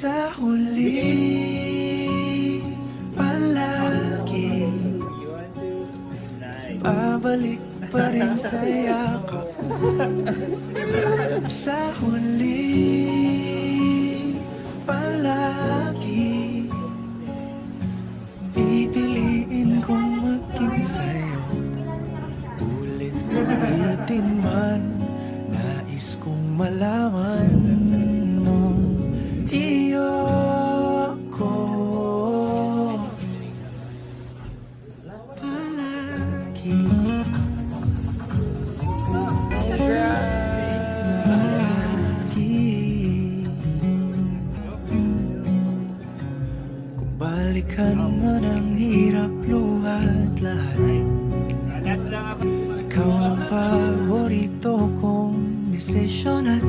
sa huli, palagi babalik pa rin sa yakap mo. Hanggang sa huli, palagi pipiliin kong maging sa'yo. Ulit-ulitin man, nais kong malaman mong iyo ko palagi. Kung balikan man ang hirap, luhat lahat, ikaw ang paborito kong desisyon at